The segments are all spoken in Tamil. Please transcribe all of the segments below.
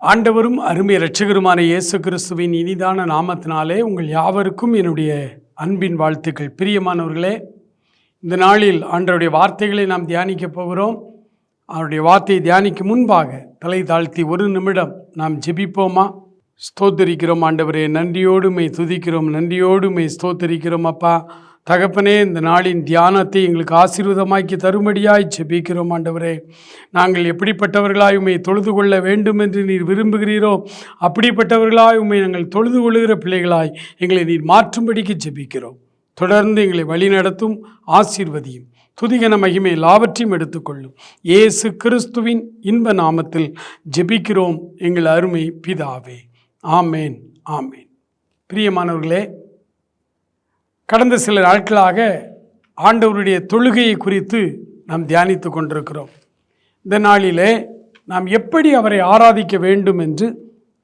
ஆண்டவரும் அருமை இரட்சகருமான இயேசு கிறிஸ்துவின் இனிதான நாமத்தினாலே உங்கள் யாவருக்கும் என்னுடைய அன்பின் வாழ்த்துக்கள். பிரியமானவர்களே, இந்த நாளில் ஆண்டவருடைய வார்த்தைகளை நாம் தியானிக்க போகிறோம். அவருடைய வார்த்தையை தியானிக்கும் முன்பாக தலை தாழ்த்தி ஒரு நிமிடம் நாம் ஜெபிப்போமா? ஸ்தோத்தரிக்கிறோம் ஆண்டவரே, நன்றியோடு மை துதிக்கிறோம், நன்றியோடு மை ஸ்தோத்தரிக்கிறோம் அப்பா. தகப்பனே, இந்த நாளின் தியானத்தை எங்களுக்கு ஆசீர்வாதமாக்கி தரும்படியாய் ஜெபிக்கிறோம் ஆண்டவரே. நாங்கள் எப்படிப்பட்டவர்களாய் உம்மை தொழுது கொள்ள வேண்டும் என்று நீர் விரும்புகிறீரோ அப்படிப்பட்டவர்களாய் உம்மை நாங்கள் தொழுது கொள்ளுகிற பிள்ளைகளாய் எங்களை நீர் மாற்றும்படிக்கு ஜெபிக்கிறோம். தொடர்ந்து எங்களை வழிநடத்தும், ஆசீர்வதியும், துதிகன மகிமை எல்லாவற்றையும் எடுத்துக்கொள்ளும். இயேசு கிறிஸ்துவின் இன்ப நாமத்தில் ஜெபிக்கிறோம் எங்கள் அருமை பிதாவே, ஆமேன், ஆமேன். பிரியமானவர்களே, கடந்த சில நாட்களாக ஆண்டவருடைய தொழுகையை குறித்து நாம் தியானித்து கொண்டிருக்கிறோம். இந்த நாளிலே நாம் எப்படி அவரை ஆராதிக்க வேண்டும் என்று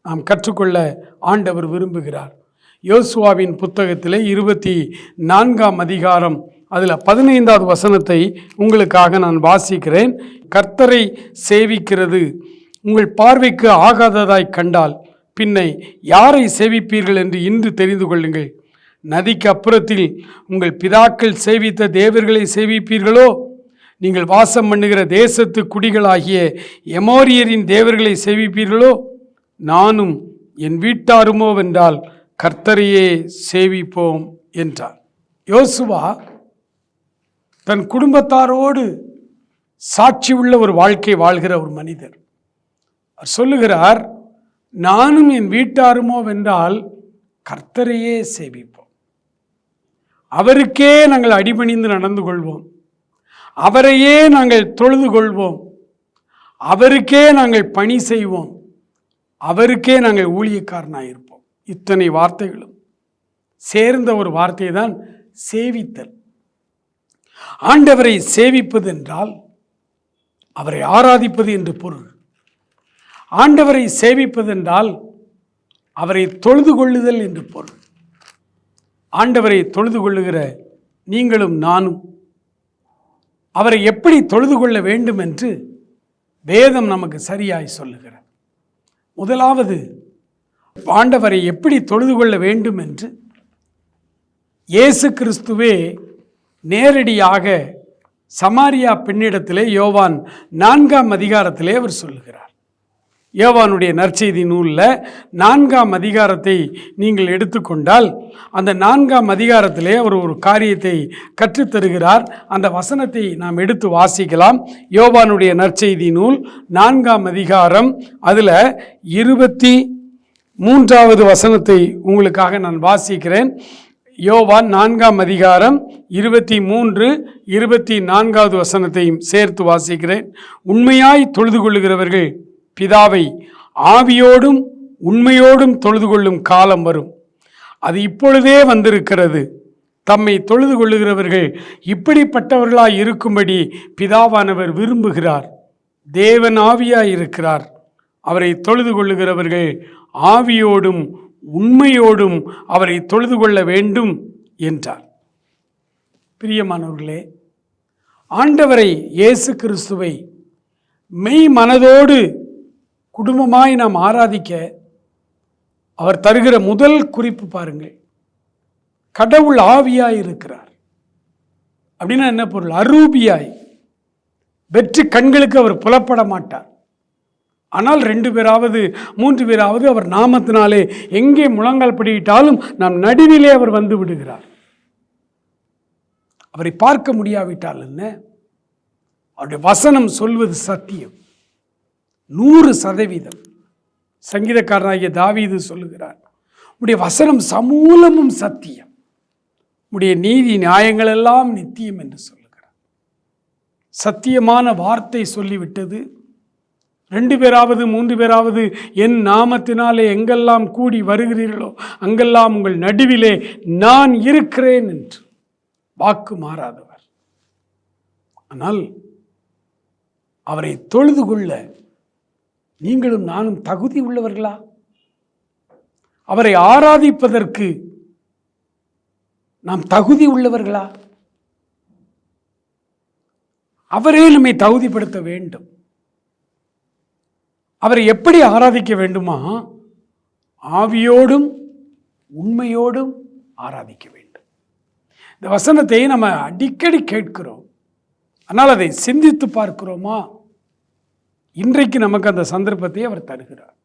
நாம் கற்றுக்கொள்ள ஆண்டவர் விரும்புகிறார். யோசுவாவின் புத்தகத்திலே 24ஆம் அதிகாரம் அதில் 15வது வசனத்தை உங்களுக்காக நான் வாசிக்கிறேன். கர்த்தரை சேவிக்கிறது உங்கள் பார்வைக்கு ஆகாததாய் கண்டால் பின்னை யாரை சேவிப்பீர்கள் என்று இன்று தெரிந்து கொள்ளுங்கள். நதிக்கு அப்புறத்தில் உங்கள் பிதாக்கள் சேவித்த தேவர்களை சேவிப்பீர்களோ? நீங்கள் வாசம் பண்ணுகிற தேசத்து குடிகளாகிய எமோரியரின் தேவர்களை சேவிப்பீர்களோ? நானும் என் வீட்டாருமோ வென்றால் கர்த்தரையே சேவிப்போம் என்றார். யோசுவா தன் குடும்பத்தாரோடு சாட்சி உள்ள ஒரு வாழ்க்கை வாழ்கிற ஒரு மனிதர். அவர் சொல்லுகிறார், நானும் என் வீட்டாருமோ வென்றால் கர்த்தரையே சேவிப்போம். அவருக்கே நாங்கள் அடிபணிந்து நடந்து கொள்வோம், அவரையே நாங்கள் தொழுது கொள்வோம், அவருக்கே நாங்கள் பணி செய்வோம், அவருக்கே நாங்கள் ஊழியக்காரனாயிருப்போம். இத்தனை வார்த்தைகளும் சேர்ந்த ஒரு வார்த்தை தான் சேவித்தல். ஆண்டவரை சேவிப்பது என்றால் அவரை ஆராதிப்பது என்று பொருள். ஆண்டவரை சேவிப்பது என்றால் அவரை தொழுது கொள்ளுதல் என்று பொருள். ஆண்டவரை தொழுது கொள்ளுகிற நீங்களும் நானும் அவரை எப்படி தொழுது கொள்ள வேண்டும் என்று வேதம் நமக்கு சரியாய் சொல்லுகிறார். முதலாவது, ஆண்டவரை எப்படி தொழுது கொள்ள வேண்டும் என்று இயேசு கிறிஸ்துவே நேரடியாக சமாரியா பெண்ணிடத்திலே யோவான் 4ஆம் அதிகாரத்திலே அவர் சொல்லுகிறார். யோவானுடைய நற்செய்தி நூலில் 4ஆம் அதிகாரத்தை நீங்கள் எடுத்துக்கொண்டால் அந்த 4ஆம் அதிகாரத்திலே அவர் ஒரு காரியத்தை கற்றுத்தருகிறார். அந்த வசனத்தை நாம் எடுத்து வாசிக்கலாம். யோவானுடைய நற்செய்தி நூல் 4ஆம் அதிகாரம் அதில் 23வது வசனத்தை உங்களுக்காக நான் வாசிக்கிறேன். யோவான் 4ஆம் அதிகாரம் 23, 24வது வசனத்தையும் சேர்த்து வாசிக்கிறேன். உண்மையாய் தொழுது கொள்ளுகிறவர்கள் பிதாவை ஆவியோடும் உண்மையோடும் தொழுது கொள்ளும் காலம் வரும், அது இப்பொழுதே வந்திருக்கிறது. தம்மை தொழுது கொள்ளுகிறவர்கள் இப்படிப்பட்டவர்களாய் இருக்கும்படி பிதாவானவர் விரும்புகிறார். தேவன் ஆவியாய் இருக்கிறார். அவரை தொழுது கொள்ளுகிறவர்கள் ஆவியோடும் உண்மையோடும் அவரை தொழுது கொள்ள வேண்டும் என்றார். பிரியமானவர்களே, ஆண்டவரை இயேசு கிறிஸ்துவை மெய் மனதோடு குடும்பமாய் நாம் ஆராதிக்க அவர் தருகிற முதல் குறிப்பு பாருங்கள், கடவுள் ஆவியாய் இருக்கிறார். அப்படின்னா என்ன பொருள்? அரூபியாய், வெற்று கண்களுக்கு அவர் புலப்பட மாட்டார். ஆனால் 2 பேராவது 3 பேராவது அவர் நாமத்தினாலே எங்கே முழங்கால் படியிட்டாலும் நம் நடுவிலே அவர் வந்து விடுகிறார். அவரை பார்க்க முடியாவிட்டால் என்ன, அவருடைய வசனம் சொல்வது சத்தியம் 100%. சங்கீதக்காரனாகிய தாவீது சொல்லுகிறார், உடைய வசனம் சமூலமும் சத்தியம், உடைய நீதி நியாயங்கள் எல்லாம் நித்தியம் என்று சொல்லுகிறார். சத்தியமான வார்த்தை சொல்லிவிட்டது. 2 பேராவது 3 பேராவது என் நாமத்தினாலே எங்கெல்லாம் கூடி வருகிறீர்களோ அங்கெல்லாம் உங்கள் நடுவிலே நான் இருக்கிறேன் என்று வாக்கு மாறாதவர். ஆனால் அவரை தொழுது கொள்ள நீங்களும் நானும் தகுதி உள்ளவர்களா? அவரை ஆராதிப்பதற்கு நாம் தகுதி உள்ளவர்களா? அவரே நம்மை தகுதிப்படுத்த வேண்டும். அவரை எப்படி ஆராதிக்க வேண்டுமா? ஆவியோடும் உண்மையோடும் ஆராதிக்க வேண்டும். இந்த வசனத்தை நம்ம அடிக்கடி கேட்கிறோம். ஆனால் அதை சிந்தித்து பார்க்கிறோமா? இன்றைக்கு நமக்கு அந்த சந்தர்ப்பத்தை அவர் தருகிறார்.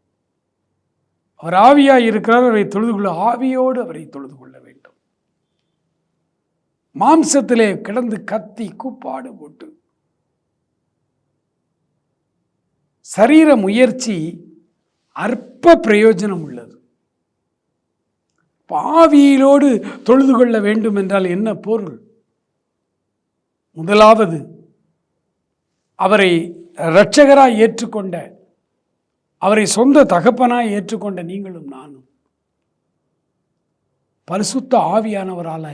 அவர் ஆவியாய் இருக்கிறார். அவரை தொழுது கொள்ள ஆவியோடு அவரை தொழுது கொள்ள வேண்டும். மாம்சத்திலே கிடந்து கத்தி கூப்பாடு போட்டு சரீர முயற்சி அற்ப பிரயோஜனம் உள்ளது. ஆவியிலோடு தொழுது கொள்ள வேண்டும் என்றால் என்ன பொருள்? முதலாவது, அவரை இரட்சகராய் ஏற்றுக்கொண்ட, அவரை சொந்த தகப்பனாய் ஏற்றுக்கொண்ட நீங்களும் நானும் பரிசுத்த ஆவியானவரால்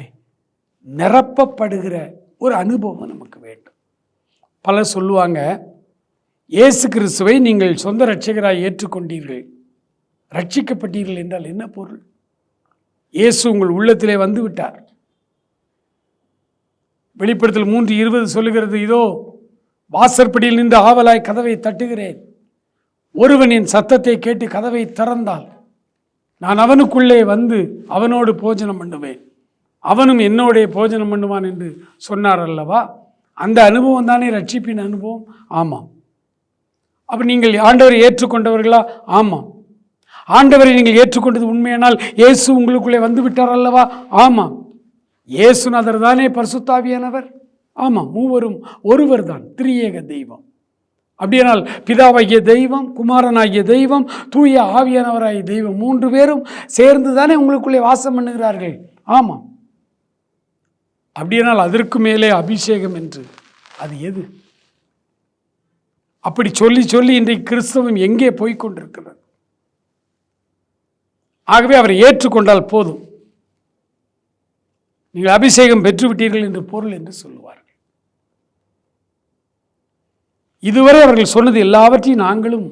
நிரப்பப்படுகிற ஒரு அனுபவம் நமக்கு வேண்டும். பலர் சொல்லுவாங்க, இயேசு கிறிஸ்துவை நீங்கள் சொந்த இரட்சகராய் ஏற்றுக்கொண்டீர்கள், ரட்சிக்கப்பட்டீர்கள் என்றால் என்ன பொருள்? இயேசு உங்கள் உள்ளத்திலே வந்து விட்டார். வெளிப்படுத்தல் 3:20 சொல்லுகிறது, இதோ வாசற்படியில் நின்று ஆவலாய் கதவை தட்டுகிறேன். ஒருவன் என் சத்தத்தை கேட்டு கதவை திறந்தால் நான் அவனுக்குள்ளே வந்து அவனோடு போஜனம் பண்ணுவேன், அவனும் என்னோடைய போஜனம் பண்ணுவான் என்று சொன்னார் அல்லவா? அந்த அனுபவம் தானே ரட்சிப்பின் அனுபவம். ஆமாம். அப்போ நீங்கள் ஆண்டவரை ஏற்றுக்கொண்டவர்களா? ஆமாம். ஆண்டவரை நீங்கள் ஏற்றுக்கொண்டது உண்மையானால் இயேசு உங்களுக்குள்ளே வந்து விட்டார் அல்லவா? ஆமாம். இயேசுநாதர் தானே பரிசுத்த ஆவியானவர். ஆமாம், மூவரும் ஒருவர் தான், திரியேக தெய்வம். அப்படியானால் பிதாவாகிய தெய்வம், குமாரனாகிய தெய்வம், தூய ஆவியானவராகிய தெய்வம், 3 பேரும் சேர்ந்து தானே உங்களுக்குள்ளே வாசம் பண்ணுகிறார்கள். ஆமாம். அப்படியானால் அதற்கு மேலே அபிஷேகம் என்று அது எது? அப்படி சொல்லி சொல்லி இன்றைக்கு கிறிஸ்தவம் எங்கே போய்கொண்டிருக்கிறது? ஆகவே அவரை ஏற்றுக்கொண்டால் போதும், நீங்கள் அபிஷேகம் பெற்றுவிட்டீர்கள் என்று பொருள் என்று சொல்லுவார்கள். இதுவரை அவர்கள் சொன்னது எல்லாவற்றையும் நாங்களும்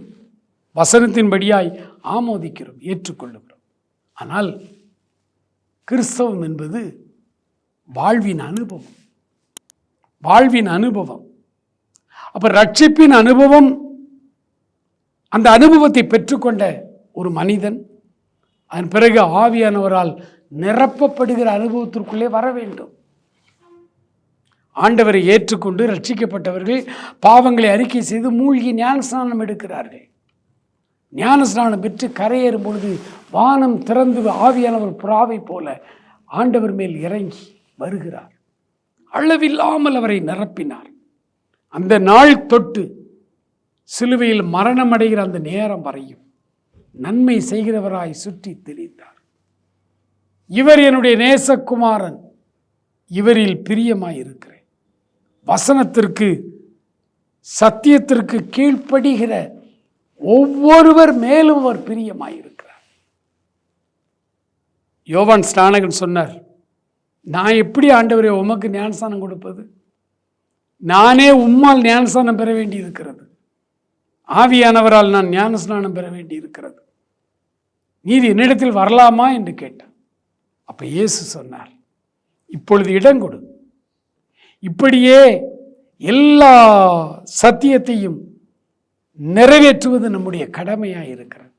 வசனத்தின்படியாய் ஆமோதிக்கிறோம், ஏற்றுக்கொள்ளுகிறோம். ஆனால் கிறிஸ்தவம் என்பது வாழ்வின் அனுபவம், வாழ்வின் அனுபவம். அப்ப ரட்சிப்பின் அனுபவம், அந்த அனுபவத்தை பெற்றுக்கொண்ட ஒரு மனிதன் அதன் பிறகு ஆவியானவரால் நிரப்பப்படுகிற அனுபவத்திற்குள்ளே வர வேண்டும். ஆண்டவரை ஏற்றுக்கொண்டு ரட்சிக்கப்பட்டவர்கள் பாவங்களை அறிக்கை செய்து மூழ்கி ஞானஸ்நானம் எடுக்கிறார்கள். ஞானஸ்நானம் பெற்று கரையேறும் பொழுது வானம் திறந்து ஆவியானவர் புறாவை போல ஆண்டவர் மேல் இறங்கி வருகிறார். அளவில்லாமல் அவரை நிரப்பினார். அந்த நாள் தொட்டு சிலுவையில் மரணம் அடைகிற அந்த நேரம் வரையும் நன்மை செய்கிறவராய் சுற்றி திரிந்தார். இவர் என்னுடைய நேசகுமாரன், இவரில் பிரியமாயிருக்கிறேன். வசனத்திற்கு, சத்தியத்திற்கு கீழ்ப்படுகிற ஒவ்வொருவர் மேலும் அவர் பிரியமாயிருக்கிறார். யோவான் ஸ்நானகன் சொன்னார், நான் எப்படி ஆண்டவரே உமக்கு ஞானஸ்நானம் கொடுப்பது? நானே உம்மால் ஞானஸ்நானம் பெற வேண்டி இருக்கிறது, ஆவியானவரால் நான் ஞானஸ்நானம் பெற வேண்டி இருக்கிறது, நீர் என்னிடத்தில் வரலாமா என்று கேட்டார். அப்ப இயேசு சொன்னார், இப்பொழுது இடங்கொடு, இப்படியே எல்லா சத்தியத்தையும் நிறைவேற்றுவது நம்முடைய கடமையாக இருக்கிறது.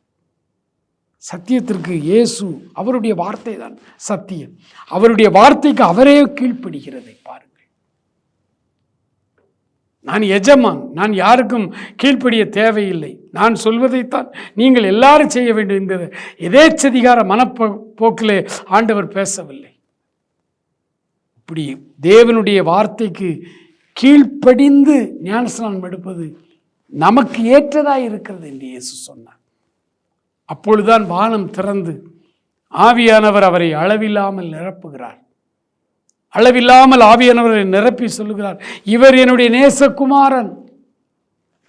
சத்தியத்திற்கு இயேசு, அவருடைய வார்த்தை தான் சத்தியம். அவருடைய வார்த்தைக்கு அவரே கீழ்ப்படுகிறதை பாருங்கள். நான் எஜமான், நான் யாருக்கும் கீழ்ப்படிய தேவையில்லை, நான் சொல்வதைத்தான் நீங்கள் எல்லாரும் செய்ய வேண்டும் என்கிற எதேச்சதிகார மனப்போக்கிலே ஆண்டவர் பேசவில்லை. இப்படி தேவனுடைய வார்த்தைக்கு கீழ்ப்படிந்து ஞானஸ்நானம் எடுப்பது நமக்கு ஏற்றதாக இருக்கிறது என்று இயேசு சொன்னார். அப்பொழுதுதான் வானம் திறந்து ஆவியானவர் அவரை அளவில்லாமல் நிரப்புகிறார். அளவில்லாமல் ஆவியானவரை நிரப்பி சொல்லுகிறார், இவர் என்னுடைய நேசகுமாரன்,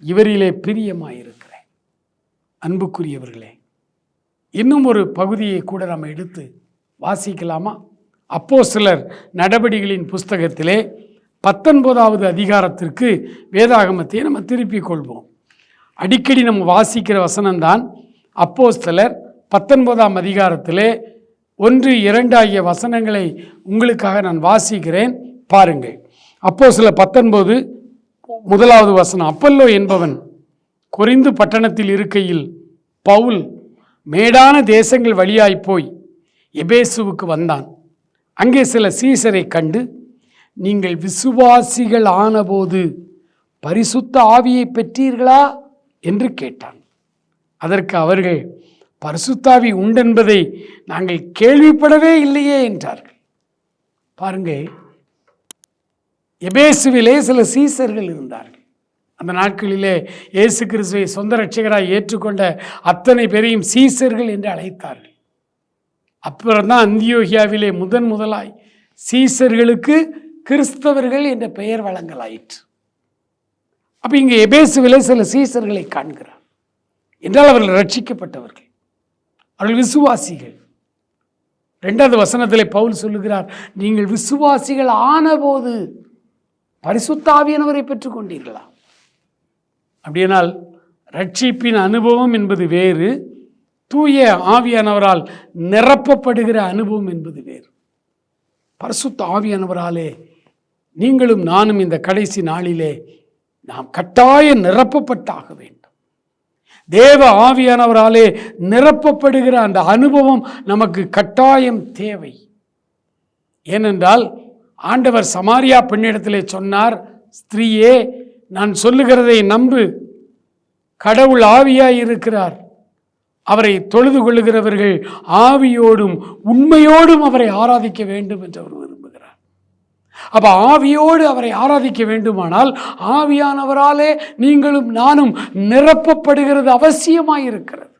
இவரிலே பிரியமாயிருக்கிறேன். அன்புக்குரியவர்களே, இன்னும் ஒரு பகுதியை கூட நம்ம எடுத்து வாசிக்கலாமா? அப்போஸ்தலர் நடபடிகளின் புஸ்தகத்திலே 19வது அதிகாரத்திற்கு வேதாகமத்தை நம்ம திருப்பிக் கொள்வோம். அடிக்கடி நம்ம வாசிக்கிற வசனம்தான். அப்போஸ்தலர் 19ஆம் அதிகாரத்திலே 1, 2 ஆகிய வசனங்களை உங்களுக்காக நான் வாசிக்கிறேன், பாருங்கள். அப்போஸ்தலர் 19 1வது வசனம். அப்பல்லோ என்பவன் கொரிந்து பட்டணத்தில் இருக்கையில் பவுல் மேடான தேசங்கள் வழியாய் போய் எபேசுவுக்கு வந்தான். அங்கே சில சீசரை கண்டு, நீங்கள் விசுவாசிகள் ஆனபோது பரிசுத்த ஆவியை பெற்றீர்களா என்று கேட்டான். அதற்கு அவர்கள், பரிசுத்தாவி உண்டென்பதை நாங்கள் கேள்விப்படவே இல்லையே என்றார்கள். பாருங்க, எபேசுவிலே சில சீசர்கள் இருந்தார்கள். அந்த நாட்களிலே இயேசு கிறிஸ்துவை சொந்த இரட்சகராய் ஏற்றுக்கொண்ட அத்தனை பேரையும் சீசர்கள் என்று அழைத்தார்கள். அப்புறம்தான் அந்தியோகியாவிலே முதலாய் சீசர்களுக்கு கிறிஸ்தவர்கள் என்ற பெயர் வழங்கலாயிற்று. அப்போ இங்கே எபேசுவிலே சில சீசர்களை காண்கிறார் என்றால் அவர்கள் ரட்சிக்கப்பட்டவர்கள், அவர்கள் விசுவாசிகள். 2வது வசனத்திலே பவுல் சொல்லுகிறார், நீங்கள் விசுவாசிகள் ஆனபோது பரிசுத்த ஆவியானவரை பெற்றுக் கொண்டீர்களா? அப்படியானால் ரட்சிப்பின் அனுபவம் என்பது வேறு, தூய ஆவியானவரால் நிரப்பப்படுகிற அனுபவம் என்பது வேறு. பரிசுத்த ஆவியானவராலே நீங்களும் நானும் இந்த கடைசி நாளிலே நாம் கட்டாயம் நிரப்பப்பட்டாக வேண்டும். தேவ ஆவியானவராலே நிரப்பப்படுகிற அந்த அனுபவம் நமக்கு கட்டாயம் தேவை. ஏனென்றால் ஆண்டவர் சமாரியா பெண்ணிடத்திலே சொன்னார், ஸ்திரீயே, நான் சொல்லுகிறதை நம்பு, கடவுள் ஆவியாய் இருக்கிறார், அவரை தொழுது கொள்ளுகிறவர்கள் ஆவியோடும் உண்மையோடும் அவரை ஆராதிக்க வேண்டும் என்று அவர் விரும்புகிறார். அப்ப ஆவியோடு அவரை ஆராதிக்க வேண்டுமானால் ஆவியானவராலே நீங்களும் நானும் நிரப்பப்படுகிறது அவசியமாயிருக்கிறது.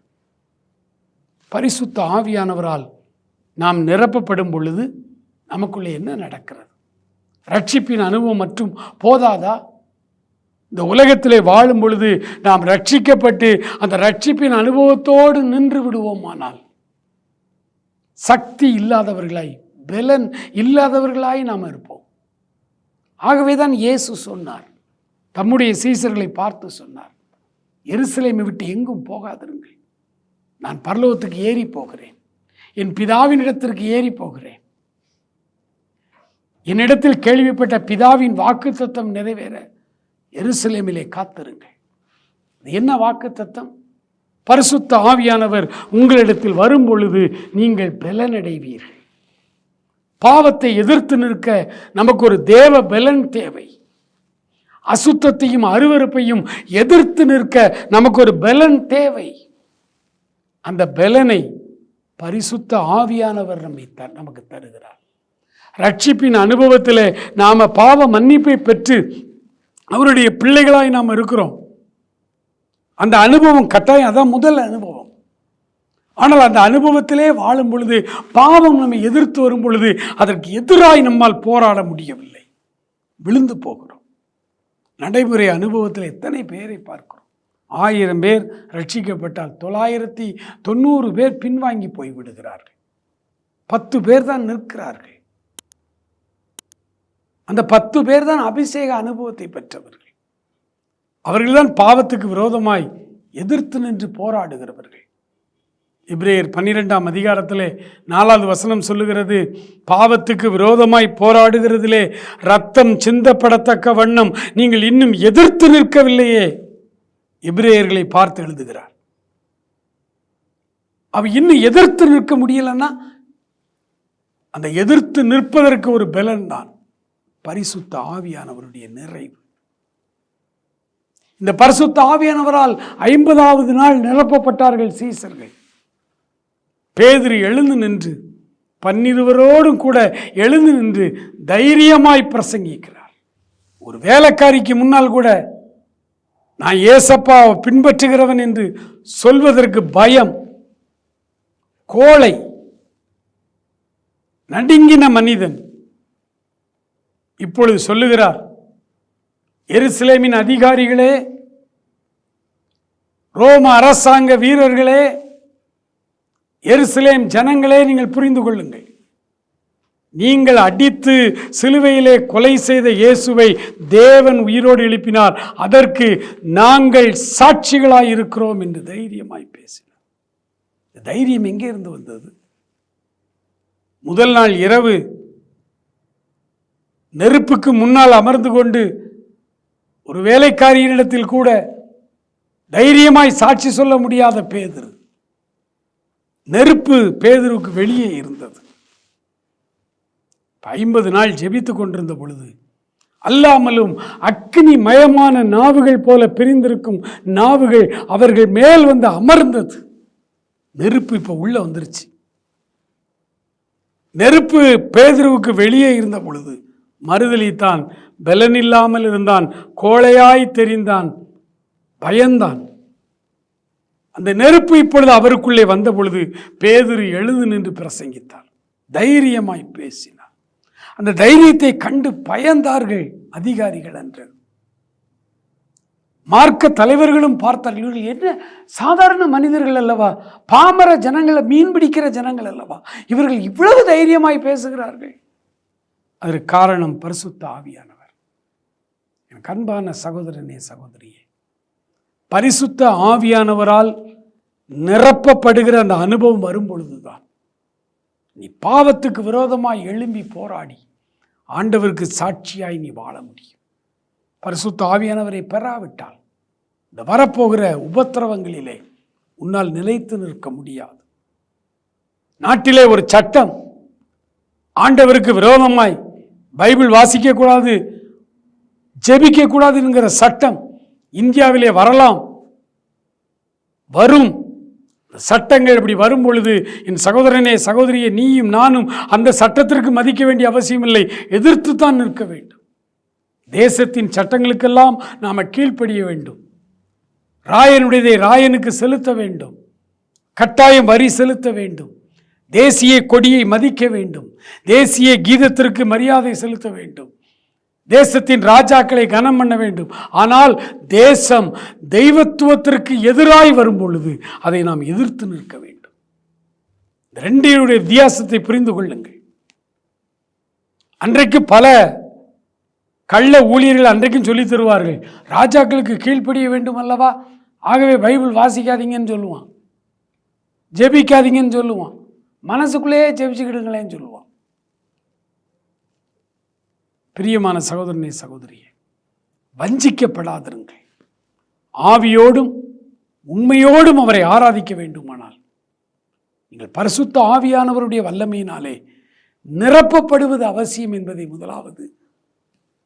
பரிசுத்த ஆவியானவரால் நாம் நிரப்பப்படும் பொழுது நமக்குள்ளே என்ன நடக்கிறது? ரட்சிப்பின் அனுபவம் மற்றும் போதாதா? இந்த உலகத்திலே வாழும் பொழுது நாம் ரட்சிக்கப்பட்டு அந்த ரட்சிப்பின் அனுபவத்தோடு நின்று விடுவோமானால் சக்தி இல்லாதவர்களாய், பலன் இல்லாதவர்களாய் நாம் இருப்போம். ஆகவேதான் இயேசு சொன்னார், தம்முடைய சீசர்களை பார்த்து சொன்னார், எருசலேமை விட்டு எங்கும் போகாதிருங்கள், நான் பரலோகத்துக்கு ஏறி போகிறேன், என் பிதாவின் இடத்திற்கு ஏறி போகிறேன். என்னிடத்தில் கேள்விப்பட்ட பிதாவின் வாக்குத்தத்தம் நிறைவேற எருசலேமிலே காத்திருங்கள். என்ன வாக்குத்தத்தம்? பரிசுத்த ஆவியானவர் உங்களிடத்தில் வரும் பொழுது நீங்கள் பலனடைவீர்கள். பாவத்தை எதிர்த்து நிற்க நமக்கு ஒரு தேவ பலன் தேவை. அசுத்தத்தையும் அருவருப்பையும் எதிர்த்து நிற்க நமக்கு ஒரு பலன் தேவை. அந்த பலனை பரிசுத்த ஆவியானவர் நமக்கு தருகிறார். ரட்சிப்பின் அனுபவத்தில் நாம பாவ மன்னிப்பை பெற்று அவருடைய பிள்ளைகளாய் நாம் இருக்கிறோம். அந்த அனுபவம் கட்டாயம், அதான் முதல் அனுபவம். ஆனால் அந்த அனுபவத்திலே வாழும் பொழுது பாவம் நம்மை எதிர்த்து வரும் பொழுது அதற்கு எதிராய் நம்மால் போராட முடியவில்லை, விழுந்து போகிறோம். நடைமுறை அனுபவத்தில் எத்தனை பேரை பார்க்கிறோம்? 1000 பேர் ரட்சிக்கப்பட்டால் 990 பேர் பின்வாங்கி போய்விடுகிறார்கள். 10 பேர் தான் நிற்கிறார்கள். அந்த 10 பேர் தான் அபிஷேக அனுபவத்தை பெற்றவர்கள். அவர்கள்தான் பாவத்துக்கு விரோதமாய் எதிர்த்து நின்று போராடுகிறவர்கள். எபிரேயர் 12ஆம் அதிகாரத்திலே 4வது வசனம் சொல்லுகிறது, பாவத்துக்கு விரோதமாய் போராடுகிறதிலே ரத்தம் சிந்தப்படத்தக்க வண்ணம் நீங்கள் இன்னும் எதிர்த்து நிற்கவில்லையே. எபிரேயர்களை பார்த்து எழுதுகிறார். அவ இன்னும் எதிர்த்து நிற்க முடியலன்னா அந்த எதிர்த்து நிற்பதற்கு ஒரு பலன் தான் பரிசுத்த ஆவியானவருடைய நிறைவு. இந்த பரிசுத்த ஆவியானவரால் 50வது நாள் நிரப்பப்பட்டார்கள் சீசர்கள். பேதுரு எழுந்து நின்று 12 கூட எழுந்து நின்று தைரியமாய் பிரசங்கிக்கிறார். ஒரு வேலைக்காரிக்கு முன்னால் கூட நான் ஏசப்பாவை பின்பற்றுகிறவன் என்று சொல்வதற்கு பயம், கோழை, நடுங்கின மனிதன் இப்பொழுது சொல்லுகிறார், எருசலேமின் அதிகாரிகளே, ரோம அரசாங்க வீரர்களே, எருசலேம் ஜனங்களே, நீங்கள் புரிந்து கொள்ளுங்கள். நீங்கள் அடித்து சிலுவையிலே கொலை செய்த இயேசுவை தேவன் உயிரோடு எழுப்பினார், அதற்கு நாங்கள் சாட்சிகளாய் இருக்கிறோம் என்று தைரியமாய் பேசினார். தைரியம் எங்கே இருந்து வந்தது? முதல் நாள் இரவு நெருப்புக்கு முன்னால் அமர்ந்து கொண்டு ஒரு வேலைக்காரியினிடத்தில் கூட தைரியமாய் சாட்சி சொல்ல முடியாத பேதுரு, நெருப்பு பேதுருவுக்கு வெளியே இருந்தது. 50 நாள் ஜெபித்துக் கொண்டிருந்த பொழுது அல்லாமலும் அக்னி மயமான நாவுகள் போல பிரிந்திருக்கும் நாவுகள் அவர்கள் மேல் வந்து அமர்ந்தது. நெருப்பு இப்ப உள்ள வந்துருச்சு. நெருப்பு பேதுருவுக்கு வெளியே இருந்த பொழுது மறுதலித்தான், பலனில்லாமல் இருந்தான், கோழையாய் தெரிந்தான், பயந்தான். அந்த நெருப்பு இப்பொழுது அவருக்குள்ளே வந்த பொழுது பேதுரு எழுந்து நின்று பிரசங்கித்தார், தைரியமாய் பேசினார். அந்த தைரியத்தை கண்டு பயந்தார்கள் அதிகாரிகள் என்று. மார்க்க தலைவர்களும் பார்த்தார்கள், இவர்கள் என்ன சாதாரண மனிதர்கள் அல்லவா, பாமர ஜனங்களை, மீன் பிடிக்கிற ஜனங்கள் அல்லவா, இவர்கள் இவ்வளவு தைரியமாய் பேசுகிறார்கள். அதற்கு காரணம் பரிசுத்த ஆவியானவர். என் அன்பான சகோதரனே சகோதரியே, பரிசுத்த ஆவியானவரால் நிரப்பப்படுகிற அந்த அனுபவம் வரும் பொழுதுதான் நீ பாவத்துக்கு விரோதமாய் எழும்பி போராடி ஆண்டவருக்கு சாட்சியாய் நீ வாழ முடியும். பரிசுத்த ஆவியானவரை பெறாவிட்டால் இந்த வரப்போகிற உபத்திரவங்களிலே உன்னால் நிலைத்து நிற்க முடியாது. நாட்டிலே ஒரு சட்டம், ஆண்டவருக்கு விரோதமாய் பைபிள் வாசிக்க கூடாது, ஜெபிக்க கூடாது என்கிற சட்டம் இந்தியாவிலே வரலாம், வரும். சட்டங்கள் இப்படி வரும் பொழுது என் சகோதரனே சகோதரியே, நீயும் நானும் அந்த சட்டத்திற்கு மதிக்க வேண்டிய அவசியம் இல்லை, எதிர்த்து தான் நிற்க வேண்டும். தேசத்தின் சட்டங்களுக்கெல்லாம் நாம் கீழ்ப்படிய வேண்டும். ராயனுடையதை ராயனுக்கு செலுத்த வேண்டும், கட்டாயம் வரி செலுத்த வேண்டும், தேசிய கொடியை மதிக்க வேண்டும், தேசிய கீதத்திற்கு மரியாதை செலுத்த வேண்டும், தேசத்தின் ராஜாக்களை கனம் பண்ண வேண்டும். ஆனால் தேசம் தெய்வத்துவத்திற்கு எதிராய் வரும் பொழுது அதை நாம் எதிர்த்து நிற்க வேண்டும். இந்த ரெண்டினுடைய வித்தியாசத்தை புரிந்து கொள்ளுங்கள். அன்றைக்கு பல கள்ள ஊழியர்கள் அன்றைக்கும் சொல்லி தருவார்கள், ராஜாக்களுக்கு கீழ்ப்படிய வேண்டும் அல்லவா, ஆகவே பைபிள் வாசிக்காதீங்கன்னு சொல்லுவான், ஜெபிக்காதீங்கன்னு சொல்லுவான், மனசுக்குள்ளேயே ஜெபிச்சுக்கிடுங்களேன்னு சொல்லுவான். பிரியமான சகோதரனே சகோதரியே, வஞ்சிக்கப்படாதிருங்கள். ஆவியோடும் உண்மையோடும் அவரை ஆராதிக்க வேண்டுமானால் நீங்கள் பரிசுத்த ஆவியானவருடைய வல்லமையினாலே நிரப்பப்படுவது அவசியம் என்பதை முதலாவது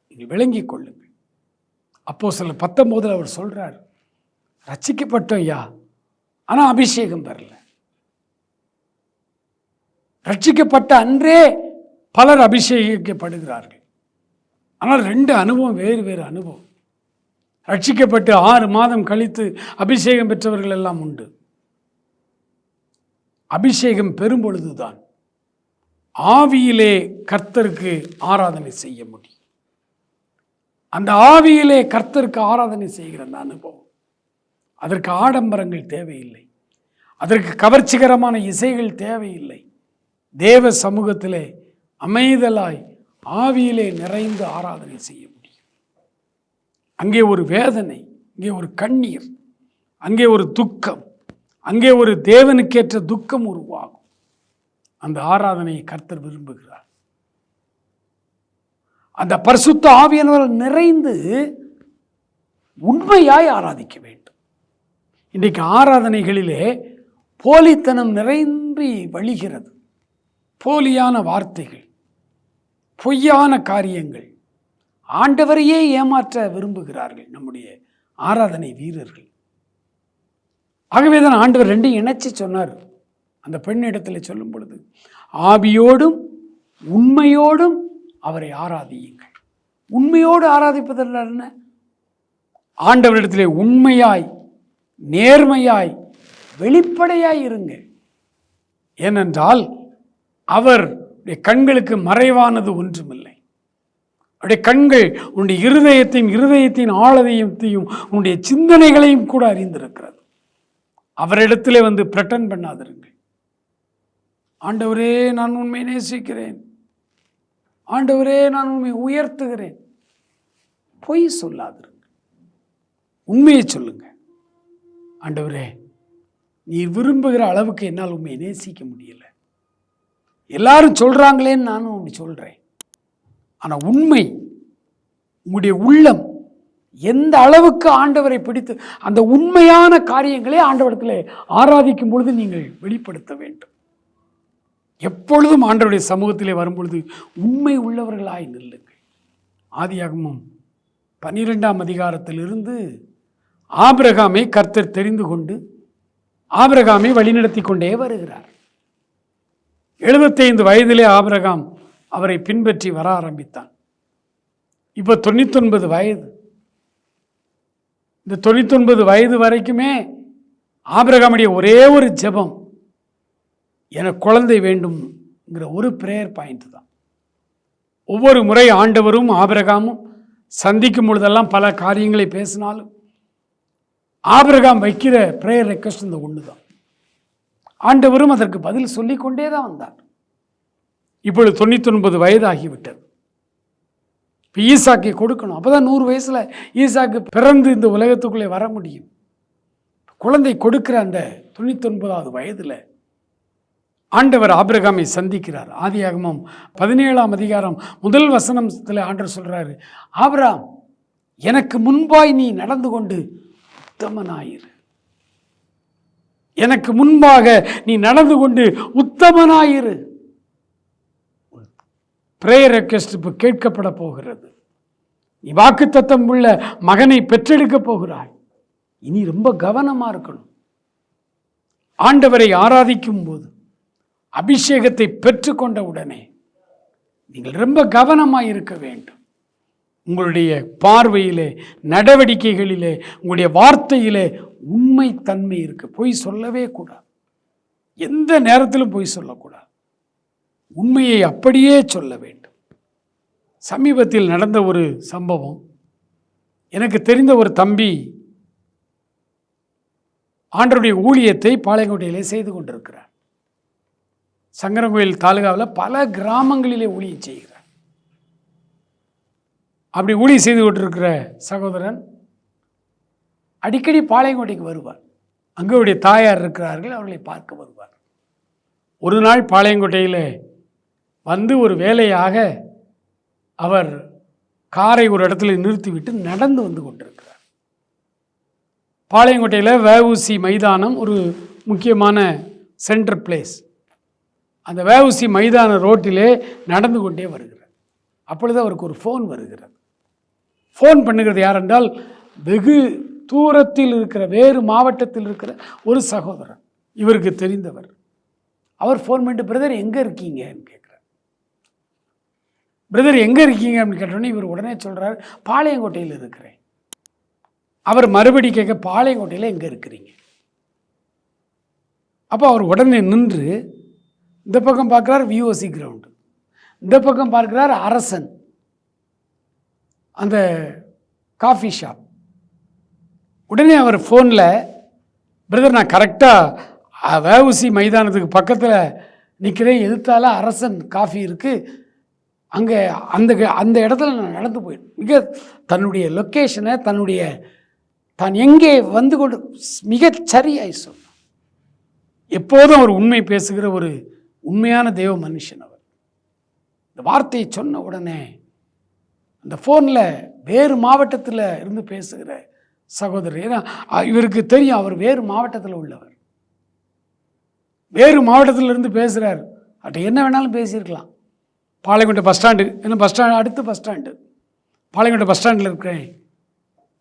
நீங்கள் விளங்கிக் கொள்ளுங்கள். அப்போஸ்தலர் 19 அவர் சொல்றார், ரட்சிக்கப்பட்டோம் ஐயா, ஆனா அபிஷேகம் பெறல. ரட்சிக்கப்பட்ட அன்றே பலர் அபிஷேகிக்கப்படுகிறார்கள். ஆனால் 2 அனுபவம், வேறு வேறு அனுபவம். ரட்சிக்கப்பட்டு 6 மாதம் கழித்து அபிஷேகம் பெற்றவர்கள் எல்லாம் உண்டு. அபிஷேகம் பெறும் பொழுதுதான் ஆவியிலே கர்த்தருக்கு ஆராதனை செய்ய முடியும். அந்த ஆவியிலே கர்த்தருக்கு ஆராதனை செய்கிற அந்த அனுபவம், அதற்கு ஆடம்பரங்கள் தேவையில்லை, அதற்கு கவர்ச்சிகரமான இசைகள் தேவையில்லை. தேவ சமூகத்திலே அமைதலாய் ஆவியிலே நிறைந்து ஆராதனை செய்ய முடியும். அங்கே ஒரு வேதனை, அங்கே ஒரு கண்ணீர், அங்கே ஒரு துக்கம், அங்கே ஒரு தேவனுக்கேற்ற துக்கம் உருவாகும். அந்த ஆராதனையை கர்த்தர் விரும்புகிறார். அந்த பரிசுத்த ஆவியானவர் நிறைந்து உண்மையாய் ஆராதிக்க வேண்டும். இன்றைக்கு ஆராதனைகளிலே போலித்தனம் நிறைந்து வழிகிறது. போலியான வார்த்தைகள், பொய்யான காரியங்கள், ஆண்டவரையே ஏமாற்ற விரும்புகிறார்கள் நம்முடைய ஆராதனை வீரர்கள். ஆகவேதான் ஆண்டவர் 2 இணைச்சி சொன்னார். அந்த பெண்ணிடத்தில் சொல்லும் பொழுது, ஆவியோடும் உண்மையோடும் அவரை ஆராதியுங்கள். உண்மையோடு ஆராதிப்பதெல்லாம் என்ன? ஆண்டவரிடத்திலே உண்மையாய், நேர்மையாய், வெளிப்படையாய் இருங்க. ஏனென்றால் அவருடைய கண்களுக்கு மறைவானது ஒன்றுமில்லை. அவருடைய கண்கள் உன்னுடைய இருதயத்தின் ஆழத்தையும் உன்னுடைய சிந்தனைகளையும் கூட அறிந்திருக்கிறது. அவரிடத்திலே வந்து பிரட்டன் பண்ணாதிருங்கள். ஆண்டவரே நான் உண்மை நேசிக்கிறேன், ஆண்டவரே நான் உண்மை உயர்த்துகிறேன். பொய் சொல்லாதிருங்கள், உண்மையை சொல்லுங்க. ஆண்டவரே நீர் விரும்புகிற அளவுக்கு என்னால் உண்மையை நேசிக்க முடியல, எல்லாரும் சொல்றாங்களேன்னு நானும் அப்படி சொல்றேன். ஆனால் உண்மை, உங்களுடைய உள்ளம் எந்த அளவுக்கு ஆண்டவரை பிடித்து அந்த உண்மையான காரியங்களே ஆண்டவரத்தில் ஆராதிக்கும் பொழுது நீங்கள் வெளிப்படுத்த வேண்டும். எப்பொழுதும் ஆண்டவருடைய சமூகத்திலே வரும்பொழுது உண்மை உள்ளவர்களாய் நில்லுங்கள். ஆதியாகமம் 12ஆம் அதிகாரத்திலிருந்து ஆபிரகாமை கர்த்தர் தெரிந்து கொண்டு ஆபிரகாமை வழிநடத்தி கொண்டே வருகிறார். 75 வயதிலே ஆபிரகாம் அவரை பின்பற்றி வர ஆரம்பித்தான். இப்போ 99 வயது. இந்த 99 வயது வரைக்குமே ஆபிரகாமுடைய ஒரே ஒரு ஜெபம், எனக்கு குழந்தை வேண்டும்ங்கிற ஒரு பிரேயர் பாயிண்ட் தான். ஒவ்வொரு முறை ஆண்டவரும் ஆபிரகாமும் சந்திக்கும் பொழுதெல்லாம் பல காரியங்களை பேசினாலும் ஆபிரகாம் வைக்கிற பிரேயர் ரெக்வஸ்ட் இந்த ஒன்று தான். ஆண்டவரும் அதற்கு பதில் சொல்லிக்கொண்டே தான் வந்தார். இப்பொழுது 99 வயது ஆகிவிட்டது. இப்போ ஈசாக்கை கொடுக்கணும். அப்போ தான் 100 வயசில் ஈசாக்கு பிறந்து இந்த உலகத்துக்குள்ளே வர முடியும். குழந்தை கொடுக்கிற அந்த 99வது வயதில் ஆண்டவர் ஆபிரகாமை சந்திக்கிறார். ஆதியாகமம் 17ஆம் அதிகாரம் 1 வசனத்தில் ஆண்டவர் சொல்கிறாரு, ஆபிரகாம், எனக்கு முன்பாய் நீ நடந்து கொண்டு உத்தமனாயிரு. எனக்கு முன்பாக நீ நடந்து கொண்டு உத்தமனாயிரு. பிரேயர் ரெக்வெஸ்ட் இப்போ கேட்கப்பட போகிறது. நீ வாக்குத்தத்தம் உள்ள மகனை பெற்றெடுக்க போகிறாய். இனி ரொம்ப கவனமா இருக்கணும். ஆண்டவரை ஆராதிக்கும் போது அபிஷேகத்தை பெற்றுக்கொண்ட உடனே நீங்கள் ரொம்ப கவனமாக இருக்க வேண்டும். உங்களுடைய பார்வையிலே, நடவடிக்கைகளிலே, உங்களுடைய வார்த்தையிலே உண்மை தன்மை இருக்கு. பொய் சொல்லவே கூடாது. எந்த நேரத்திலும் பொய் சொல்லக்கூடாது. உண்மையை அப்படியே சொல்ல வேண்டும். சமீபத்தில் நடந்த ஒரு சம்பவம், எனக்கு தெரிந்த ஒரு தம்பி ஆண்டவருடைய ஊழியத்தை பாளையங்கோட்டையிலே செய்து கொண்டிருக்கிறார். சங்கரங்கோயில் தாலுகாவில் பல கிராமங்களிலே ஊழியம் செய்கிறார். அப்படி ஊழியம் செய்து கொண்டிருக்கிற சகோதரன் அடிக்கடி பாளையங்கோட்டைக்கு வருவார். அங்கே அவருடைய தாயார் இருக்கிறார்கள், அவர்களை பார்க்க வருவார். ஒரு நாள் பாளையங்கோட்டையில் வந்து ஒரு வேலையாக அவர் காரை ஒரு இடத்துல நிறுத்திவிட்டு நடந்து வந்து கொண்டிருக்கிறார். பாளையங்கோட்டையில் வஉசி மைதானம் ஒரு முக்கியமான சென்டர் பிளேஸ். அந்த வஉசி மைதான ரோட்டிலே நடந்து கொண்டே வருகிறார். அப்பொழுது அவருக்கு ஒரு ஃபோன் வருகிறது. ஃபோன் பண்ணுகிறது யார் என்றால், வெகு தூரத்தில் இருக்கிற, வேறு மாவட்டத்தில் இருக்கிற ஒரு சகோதரர், இவருக்கு தெரிந்தவர். அவர் ஃபோன் பண்ணிட்டு, பிரதர் எங்கே இருக்கீங்கன்னு கேட்குறார். பிரதர் எங்கே இருக்கீங்க அப்படின்னு கேட்டோன்னே இவர் உடனே சொல்கிறார், பாளையங்கோட்டையில் இருக்கிறேன். அவர் மறுபடி கேட்க, பாளையங்கோட்டையில் எங்கே இருக்கிறீங்க? அப்போ அவர் உடனே நின்று இந்த பக்கம் பார்க்குறார் விஓசி கிரவுண்டு, இந்த பக்கம் பார்க்குறார் அரசன் அந்த காஃபி ஷாப். உடனே அவர் ஃபோனில், பிரதர் நான் கரெக்டாக வஉசி மைதானத்துக்கு பக்கத்தில் நிற்கிறேன், எதிர்த்தால அரசன் காஃபி இருக்குது, அங்கே அந்த இடத்துல நான் நடந்து போயிட்டேன். மிக தன்னுடைய லொக்கேஷனை, தான் எங்கே வந்து கொண்டு மிகச் சரியாய் சொன்னார். எப்போதும் அவர் உண்மை பேசுகிற ஒரு உண்மையான தேவ மனுஷன் அவர். இந்த வார்த்தையை சொன்ன உடனே அந்த ஃபோனில் வேறு மாவட்டத்தில் இருந்து பேசுகிற சகோதரர், ஏன்னா இவருக்கு தெரியும் அவர் வேறு மாவட்டத்தில் உள்ளவர், வேறு மாவட்டத்தில் இருந்து பேசுகிறார். அப்படி என்ன வேணாலும் பேசியிருக்கலாம். பாளையங்கோட்டை பஸ் ஸ்டாண்டு, ஏன்னா பஸ் ஸ்டாண்டு அடுத்து பஸ் ஸ்டாண்டு, பாளையங்கோட்டை பஸ் ஸ்டாண்டில் இருக்கிறேன்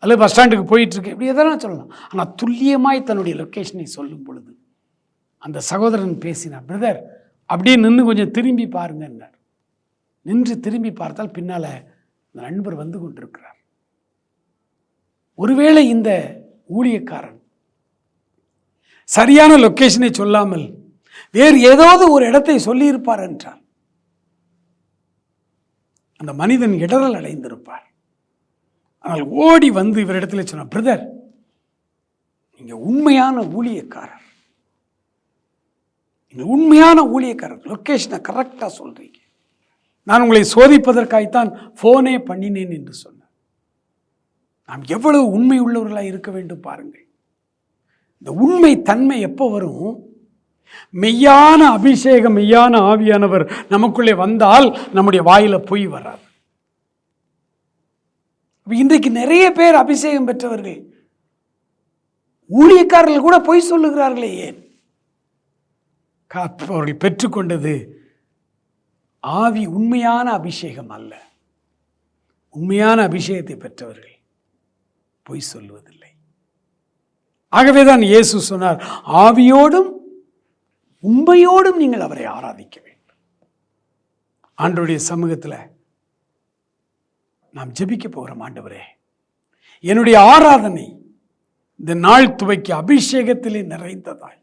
அல்லது பஸ் ஸ்டாண்டுக்கு போயிட்டுருக்கேன், இப்படி எதெல்லாம் சொல்லலாம். ஆனால் துல்லியமாய் தன்னுடைய லொக்கேஷனை சொல்லும் பொழுது அந்த சகோதரன் பேசினார், பிரதர் அப்படியே நின்று கொஞ்சம் திரும்பி பாருங்கன்னார். நின்று திரும்பி பார்த்தால் பின்னால் இந்த நண்பர் வந்து கொண்டிருக்கிறார். ஒருவேளை இந்த ஊழியக்காரன் சரியான லொக்கேஷனை சொல்லாமல் வேறு ஏதாவது ஒரு இடத்தை சொல்லியிருப்பார் என்றால் அந்த மனிதன் இடரல் அடைந்திருப்பார். ஆனால் ஓடி வந்து இவரிடத்தில் சொன்னார், பிரதர் நீங்கள் உண்மையான ஊழியக்காரர், நீங்கள் உண்மையான ஊழியக்காரர், லொக்கேஷனை கரெக்டாக சொல்கிறீங்க, நான் உங்களை சோதிப்பதற்காகத்தான் ஃபோனே பண்ணினேன் என்று சொன்னார். நாம் எவ்வளவு உண்மை உள்ளவர்களாக இருக்க வேண்டும் பாருங்கள். இந்த உண்மை தன்மை எப்போ வரும்? மெய்யான அபிஷேகம், மெய்யான ஆவியானவர் நமக்குள்ளே வந்தால் நம்முடைய வாயில பொய் வராது. இன்றைக்கு நிறைய பேர் அபிஷேகம் பெற்றவர்கள் ஊழியக்காரர்கள் கூட பொய் சொல்லுகிறார்களே. ஏன்? அவர்கள் பெற்றுக்கொண்டது ஆவி உண்மையான அபிஷேகம் அல்ல. உண்மையான அபிஷேகத்தை பெற்றவர்கள் பொய் சொல்லுவதில்லை. ஆகவேதான் இயேசு சொன்னார், ஆவியோடும் உண்மையோடும் நீங்கள் அவரை ஆராதிக்க வேண்டும். ஆண்டவருடைய சமூகத்தில் நாம் ஜெபிக்க போகிறோம். ஆண்டவரே, என்னுடைய ஆராதனை இந்த நாள் துவக்கி அபிஷேகத்திலே நிறைந்ததாய்,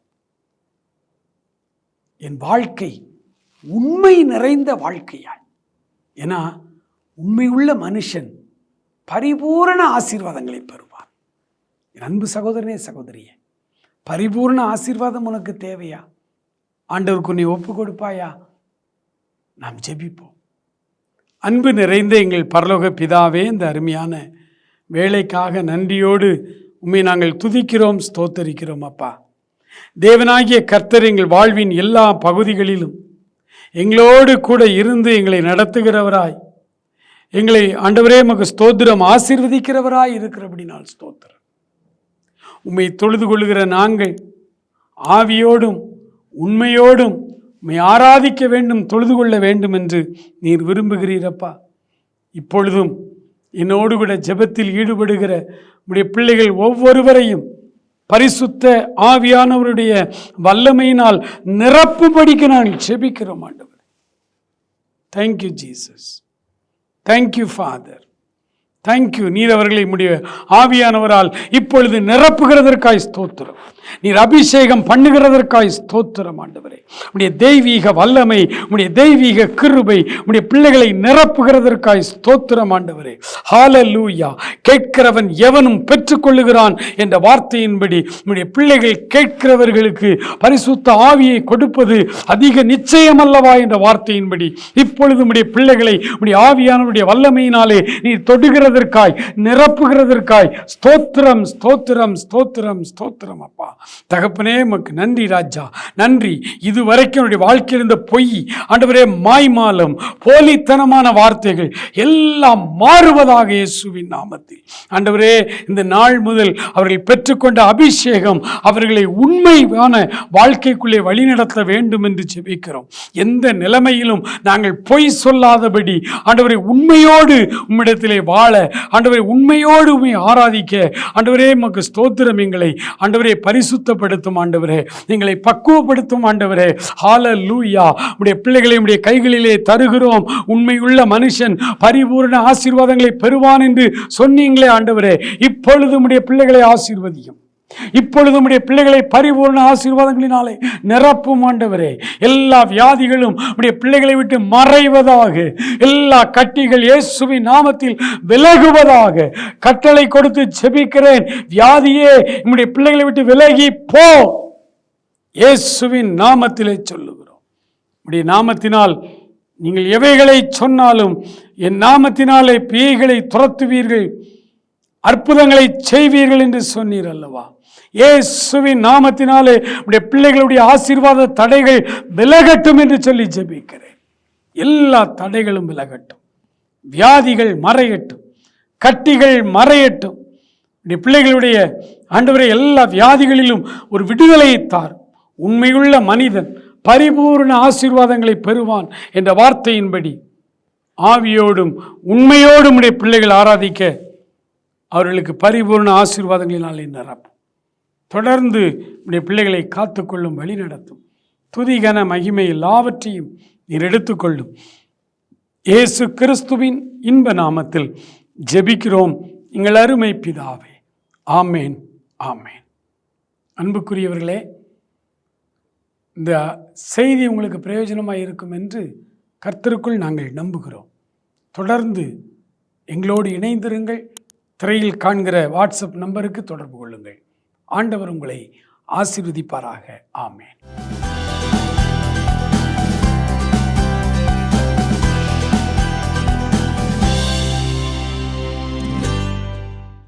என் வாழ்க்கை உண்மை நிறைந்த வாழ்க்கையாய். ஏன்னா உண்மையுள்ள மனுஷன் பரிபூரண ஆசீர்வாதங்களை பெறுவார். என் அன்பு சகோதரனே, சகோதரியே, பரிபூர்ண ஆசீர்வாதம் உனக்கு தேவையா? ஆண்டவருக்கு நீ ஒப்பு கொடுப்பாயா? நாம் ஜெபிப்போம். அன்பு நிறைந்த எங்கள் பரலோக பிதாவே, இந்த அருமையான வேலைக்காக நன்றியோடு உம்மை நாங்கள் துதிக்கிறோம், ஸ்தோத்தரிக்கிறோம். அப்பா, தேவனாகிய கர்த்தர் எங்கள் வாழ்வின் எல்லா பகுதிகளிலும் எங்களோடு கூட இருந்து எங்களை நடத்துகிறவராய், எங்களை ஆண்டவரே உமக்கு ஸ்தோத்திரம் ஆசீர்வதிக்கிறவராய் இருக்கிறபடினால் ஸ்தோத்திரம். உம்மை தொழுது கொள்ளுகிற நாங்கள் ஆவியோடும் உண்மையோடும் உம்மை ஆராதிக்க வேண்டும், தொழுது கொள்ள வேண்டும் என்று நீர் விரும்புகிறீரப்பா. இப்பொழுதும் என்னோடு கூட ஜெபத்தில் ஈடுபடுகிற உம்முடைய பிள்ளைகள் ஒவ்வொருவரையும் பரிசுத்த ஆவியானவருடைய வல்லமையினால் நிரப்பும்படிக்கு நாங்கள் ஜெபிக்கிறோம். ஆண்டவர், thank you Jesus, thank you father, thank you. நீர் அவர்களை உம்முடைய ஆவியானவரால் இப்பொழுது நிரப்புகிறதற்காய் ஸ்தோத்திரம். நீர் அபிஷேகம் பண்ணுகிறதற்காய் ஸ்தோத்திரம். ஆண்டவரே, உம்முடைய தெய்வீக வல்லமை, உம்முடைய தெய்வீக கிருபை உம்முடைய பிள்ளைகளை நிரப்புகிறதற்காய் ஸ்தோத்திரம். ஆண்டவரே, ஹல்லேலூயா. கேட்கிறவன் எவனும் பெற்றுக்கொள்ளுகிறான் என்ற வார்த்தையின்படி உம்முடைய பிள்ளைகள் கேட்கிறவர்களுக்கு பரிசுத்த ஆவியை கொடுப்பது அதிக நிச்சயம் அல்லவா என்ற வார்த்தையின்படி இப்பொழுது உம்முடைய பிள்ளைகளை உம்முடைய ஆவியானவருடைய வல்லமையினாலே நீர் தொடுகிறதற்காய் நிரப்புகிறதற்காய் ஸ்தோத்திரம், ஸ்தோத்திரம், ஸ்தோத்திரம், ஸ்தோத்திரம். அப்பா தகப்பனே, உமக்கு நன்றி ராஜா, நன்றி. இதுவரைக்கும் என்னுடைய வாழ்க்கையில் இருந்த பொய், ஆண்டவரே, மாய்மாலம், போலித்தனமான வார்த்தைகள் எல்லாம் மாறுவதாக இயேசுவின் நாமத்தில். ஆண்டவரே, இந்த நாள் முதல் அவர்கள் பெற்றுக்கொண்ட அபிஷேகம் அவர்களை உண்மையான வாழ்க்கைக்குள்ளே வழிநடத்த வேண்டும் என்று ஜெபிக்கிறோம். எந்த நிலைமையிலும் நாங்கள் பொய் சொல்லாதபடி ஆண்டவரே உண்மையோடு உம்மிடத்திலே வாழ, ஆண்டவரே உண்மையோடு உம்மை ஆராதிக்க, ஆண்டவரே உமக்கு ஸ்தோத்திரம். எங்களை ஆண்டவரே பரிசுத்தப்படுத்தும் ஆண்டவரே, எங்களை பக்குவப்படுத்தும் ஆண்டவரே. ஹல்லேலூயா. உம்முடைய பிள்ளைகளை உம்முடைய கைகளிலே தருகிறோம். உண்மையுள்ள மனுஷன் பரிபூரண ஆசீர்வாதங்களை பெறுவான் என்று சொன்னீங்களே ஆண்டவரே, இப்பொழுது உம்முடைய பிள்ளைகளை ஆசீர்வதியும். இப்பொழுது உம்முடைய பிள்ளைகளை பரிபூர்ண ஆசீர்வாதங்களினாலே நிரப்பும் ஆண்டவரே. எல்லா வியாதிகளும் உம்முடைய பிள்ளைகளை விட்டு மறைவதாக, எல்லா கட்டிகள் இயேசுவின் நாமத்தில் விலகுவதாக கட்டளை கொடுத்து ஜெபிக்கிறேன். வியாதியே உம்முடைய பிள்ளைகளை விட்டு விலகி போ, இயேசுவின் நாமத்திலே சொல்லுகிறோம். உம்முடைய நாமத்தினால் நீங்கள் எவைகளை சொன்னாலும் என் நாமத்தினாலே பேய்களை துரத்துவீர்கள், அற்புதங்களை செய்வீர்கள் என்று சொன்னீர் அல்லவா? இயேசுவின் நாமத்தினாலே உடைய பிள்ளைகளுடைய ஆசீர்வாத தடைகள் விலகட்டும் என்று சொல்லி ஜெபிக்கிறேன். எல்லா தடைகளும் விலகட்டும், வியாதிகள் மறையட்டும், கட்டிகள் மறையட்டும். உடைய பிள்ளைகளுடைய ஆண்டவரே எல்லா வியாதிகளிலும் ஒரு விடுதலையை தார். உண்மையுள்ள மனிதன் பரிபூர்ண ஆசீர்வாதங்களை பெறுவான் என்ற வார்த்தையின்படி ஆவியோடும் உண்மையோடும் உடைய பிள்ளைகள் ஆராதிக்க அவர்களுக்கு பரிபூர்ண ஆசீர்வாதங்களினாலே நிரப்பும். தொடர்ந்து உடைய பிள்ளைகளை காத்துக்கொள்ளும், வழி நடத்தும். துதிகன மகிமை எல்லாவற்றையும் நீர் எடுத்துக்கொள்ளும். இயேசு கிறிஸ்துவின் இன்ப நாமத்தில் ஜெபிக்கிறோம் எங்கள் அருமை பிதாவே. ஆமேன், ஆமேன். அன்புக்குரியவர்களே, இந்த செய்தி உங்களுக்கு பிரயோஜனமாக இருக்கும் என்று கர்த்தருக்குள் நாங்கள் நம்புகிறோம். தொடர்ந்து எங்களோடு இணைந்திருங்கள். திரையில் காண்கிற வாட்ஸ்அப் நம்பருக்கு தொடர்பு கொள்ளுங்கள். ஆண்டவர் உங்களை ஆசீர்வதிப்பாராக. ஆமேன்.